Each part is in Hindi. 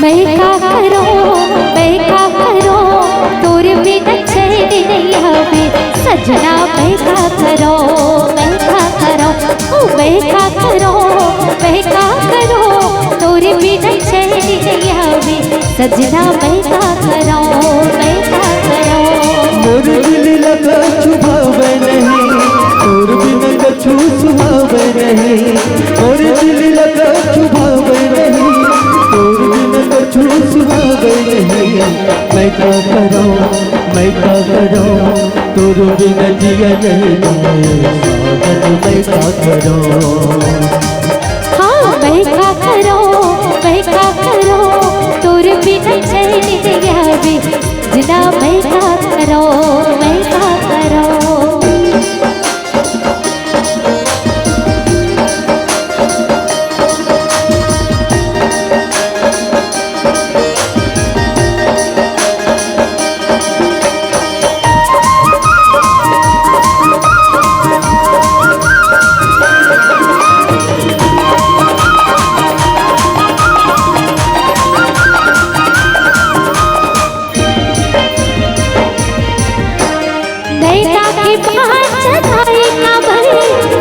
बैका करो तोर बिना चैन नहीं आवे सजना। बैका करो ओ बैका करो तोर बिना चैन नहीं आवे सजना। बैका करो मोर दिल लगा छुभावे नहीं तोर बिना कछु सुहावे नहीं। मोर दिल लगा छुभावे नहीं तोर बिना कछु सुहावे नहीं। मैं क्या करूं तोर बिना जिया नहीं साजन। मैं क्या करूं हाँ बैका करो तोर बिना चैन नहीं आवे सजना। बैका करो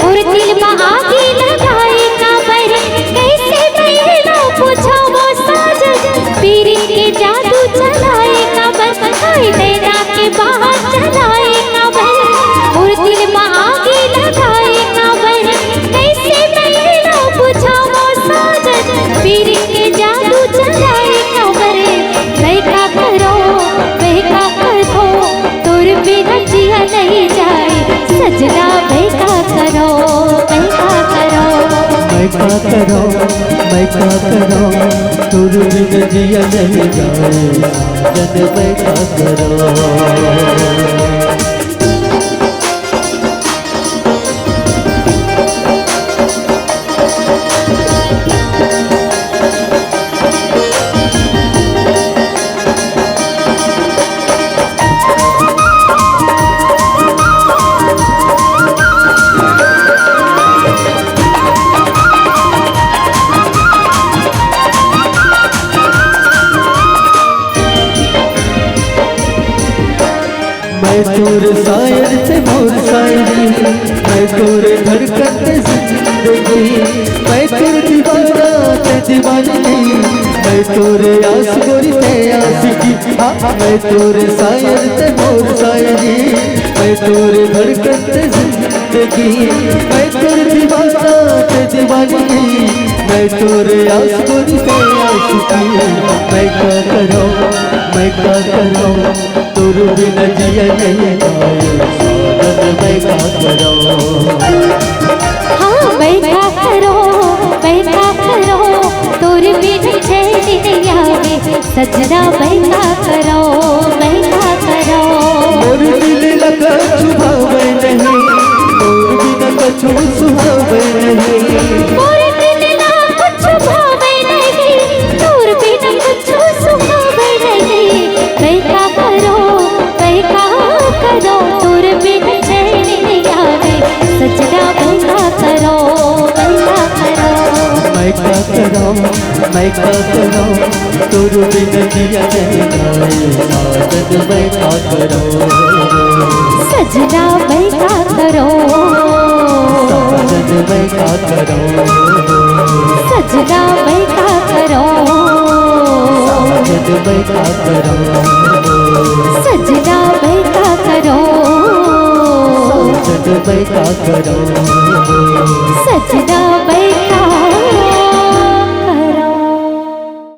और दिल में आगे लगाए काबर। कैसे मैं पूछो वो साजन पीरी के जादू चलाए काबर। नैना के बाहर चलाए काबर और दिल में आगे लगाए काबर। कैसे मैं पूछो वो साजन पीरी के जादू चलाए काबर। बैका करो तोर बिना जिया नहीं जाए सजना। बैका करो तोर बिना जिया नहीं जाए साजन। बैका करो मैं तोर शायर से मोर शायरी। मैं तोर धड़कन से जिंदगी। मैं तोर दीवाना से दीवानी। मैं तोर आस गोरी से आशिकी। मैं तोर शायर से मोर शायरी। मैं तोर धड़कन से जिंदगी। मैं तोर दीवाना से दीवानी। मैं तोर आस गोरी से आशिकी। मैं क्या करूं तोर बिना जिया नहीं जाए साजन। मैं क्या करूं हाँ बैका करो तोर बिना चैन नहीं आवे सजना। बैका करो मोर दिल लगा छुभावे नहीं तोर बिना कछु सुहावे नहीं। मोर दिल ना कुछ भावे नहीं तोर बिना कुछ सुहावे नहीं। बैका करो तोर बिना चैन नहीं आवे सजना। बैका करो मैं क्या करूं तोर बिना जिया नहीं जाए साजन। मैं क्या करूं सजना। बैका करो साजन। मैं क्या करूं सजना। बैका करो साजन। मैं क्या करूं सजना। बैका करो साजन। मैं क्या करूं सजना।